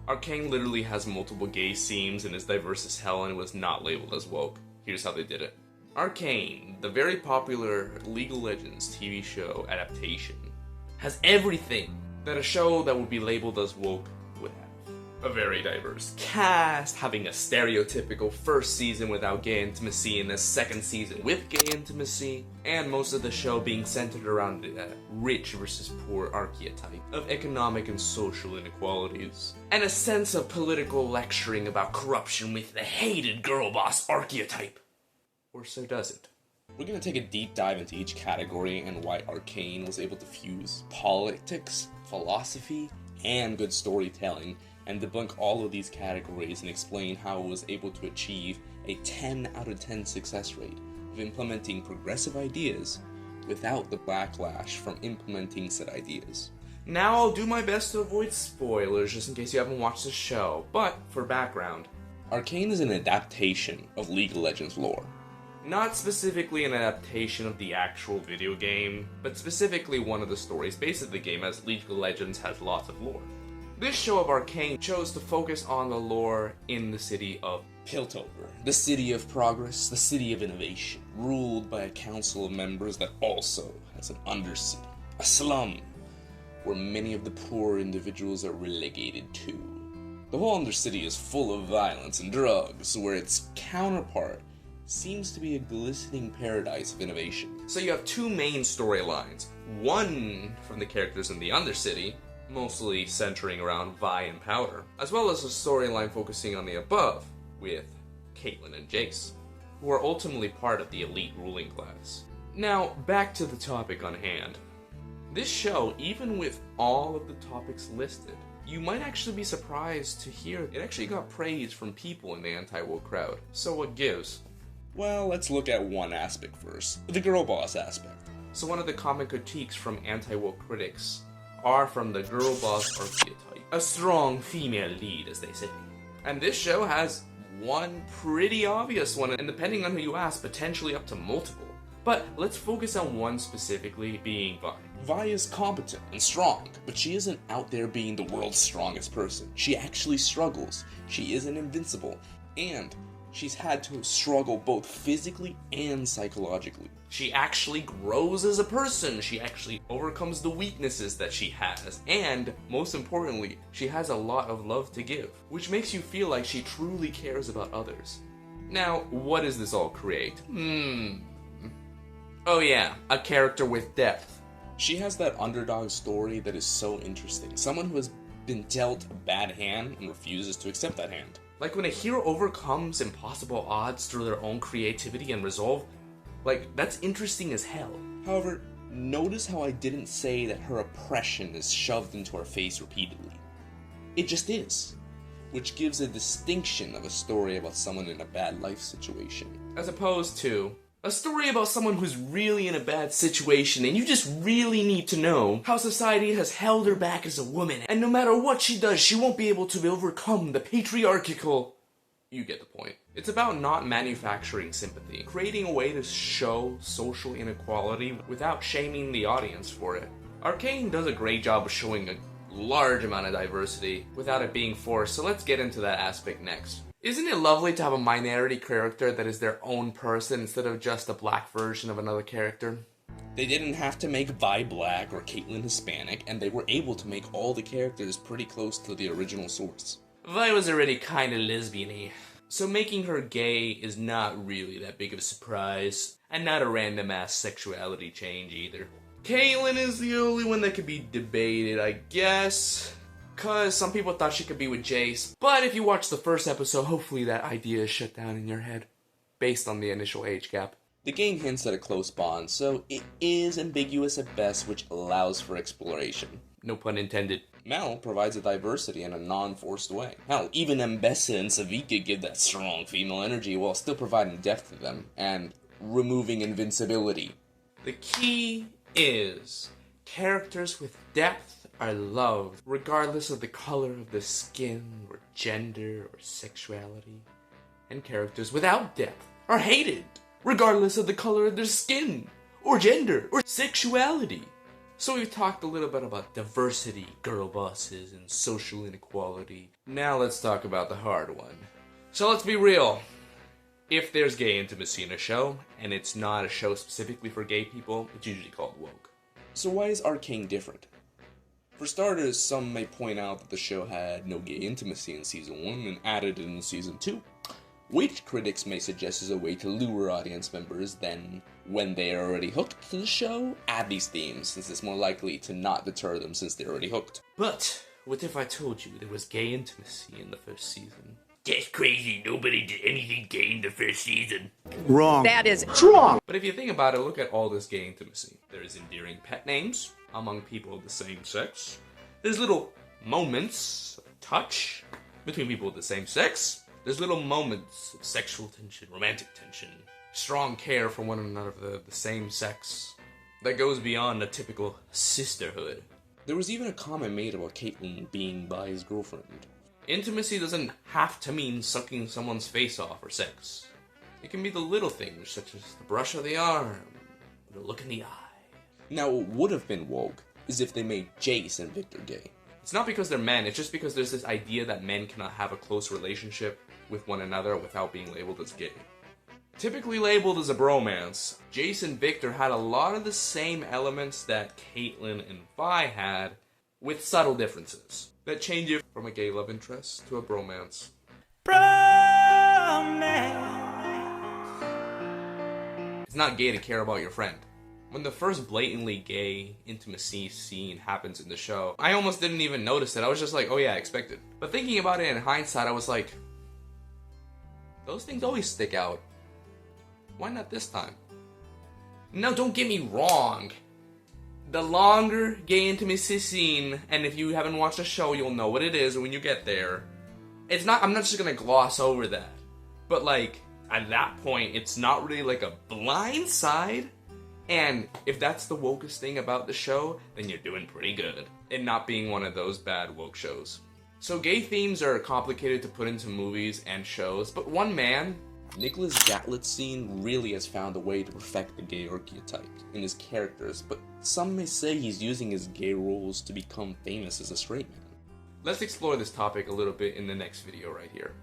Arcane literally has multiple gay themes and is diverse as hell and was not labeled as woke. Here's how they did it. Arcane, the very popular League of Legends TV show adaptation, has everything that a show that would be labeled as woke would have. A very diverse cast, having a stereotypical first season without gay intimacy and a second season with gay intimacy, and most of the show being centered around the rich versus poor archetype of economic and social inequalities, and a sense of political lecturing about corruption with the hated girl boss archetype. Or so does it. We're going to take a deep dive into each category and why Arcane was able to fuse politics, philosophy, and good storytelling, and debunk all of these categories and explain how it was able to achieve a 10 out of 10 success rate of implementing progressive ideas without the backlash from implementing said ideas. Now I'll do my best to avoid spoilers just in case you haven't watched the show, but for background, Arcane is an adaptation of League of Legends lore. Not specifically an adaptation of the actual video game, but specifically one of the stories based on the game, as League of Legends has lots of lore. This show of Arcane chose to focus on the lore in the city of Piltover, the city of progress, the city of innovation, ruled by a council of members that also has an undercity, a slum, where many of the poor individuals are relegated to. The whole undercity is full of violence and drugs, where its counterpart seems to be a glistening paradise of innovation. So you have two main storylines, one from the characters in the undercity, mostly centering around Vi and Powder, as well as a storyline focusing on the above, with Caitlyn and Jace, who are ultimately part of the elite ruling class. Now, back to the topic on hand. This show, even with all of the topics listed, you might actually be surprised to hear it actually got praise from people in the anti-woke crowd. So what gives? Well, let's look at one aspect first, the girl boss aspect. So one of the common critiques from anti-woke critics are from the girl boss archetype, a strong female lead, as they say. And this show has one pretty obvious one, and depending on who you ask, potentially up to multiple. But let's focus on one specifically, being Vi. Vi is competent and strong, but she isn't out there being the world's strongest person. She actually struggles. She isn't invincible, and she's had to struggle both physically and psychologically. She actually grows as a person. She actually overcomes the weaknesses that she has. And, most importantly, she has a lot of love to give, which makes you feel like she truly cares about others. Now, what does this all create? Oh yeah, a character with depth. She has that underdog story that is so interesting. Someone who has been dealt a bad hand and refuses to accept that hand. Like when a hero overcomes impossible odds through their own creativity and resolve, like, that's interesting as hell. However, notice how I didn't say that her oppression is shoved into her face repeatedly. It just is. Which gives a distinction of a story about someone in a bad life situation, as opposed to a story about someone who's really in a bad situation and you just really need to know how society has held her back as a woman, and no matter what she does, she won't be able to overcome the patriarchal... You get the point. It's about not manufacturing sympathy, creating a way to show social inequality without shaming the audience for it. Arcane does a great job of showing a large amount of diversity without it being forced, so let's get into that aspect next. Isn't it lovely to have a minority character that is their own person instead of just a black version of another character? They didn't have to make Vi black or Caitlyn Hispanic, and they were able to make all the characters pretty close to the original source. Vi was already kinda lesbian-y, so making her gay is not really that big of a surprise, and not a random-ass sexuality change either. Caitlyn is the only one that could be debated, I guess, cause some people thought she could be with Jace, but if you watch the first episode, hopefully that idea is shut down in your head, based on the initial age gap. The game hints at a close bond, so it is ambiguous at best, which allows for exploration. No pun intended. Mel provides a diversity in a non-forced way. Hell, even Mbessa and Savika give that strong female energy while still providing depth to them, and removing invincibility. The key is, characters with depth are loved, regardless of the color of the skin, or gender, or sexuality. And characters without depth are hated, regardless of the color of their skin, or gender, or sexuality. So we've talked a little bit about diversity, girl bosses, and social inequality. Now let's talk about the hard one. So let's be real. If there's gay intimacy in a show, and it's not a show specifically for gay people, it's usually called woke. So why is Arcane different? For starters, some may point out that the show had no gay intimacy in Season 1 and added it in Season 2, which critics may suggest is a way to lure audience members, then, when they are already hooked to the show, add these themes, since it's more likely to not deter them since they're already hooked. But, what if I told you there was gay intimacy in the first season? That's crazy. Nobody did anything gay in the first season. Wrong. That is wrong. But if you think about it, look at all this gay intimacy. There's endearing pet names among people of the same sex. There's little moments of touch between people of the same sex. There's little moments of sexual tension, romantic tension, strong care for one another of the same sex that goes beyond a typical sisterhood. There was even a comment made about Caitlyn being by his girlfriend. Intimacy doesn't have to mean sucking someone's face off or sex. It can be the little things, such as the brush of the arm, the look in the eye. Now, what would have been woke is if they made Jace and Victor gay. It's not because they're men, it's just because there's this idea that men cannot have a close relationship with one another without being labeled as gay. Typically labeled as a bromance, Jace and Victor had a lot of the same elements that Caitlyn and Vi had, with subtle differences that change it from a gay love interest to a bromance. It's not gay to care about your friend. When the first blatantly gay intimacy scene happens in the show, I almost didn't even notice it. I was just like, oh yeah, expected. But thinking about it in hindsight, I was like, those things always stick out. Why not this time? No, don't get me wrong. The longer gay intimacy scene, and if you haven't watched the show, you'll know what it is when you get there. I'm not just gonna gloss over that. But like, at that point, it's not really like a blind side. And if that's the wokest thing about the show, then you're doing pretty good. And not being one of those bad woke shows. So gay themes are complicated to put into movies and shows, but one man, Nicholas Gatlett's scene really has found a way to perfect the gay archetype in his characters, but some may say he's using his gay roles to become famous as a straight man. Let's explore this topic a little bit in the next video right here.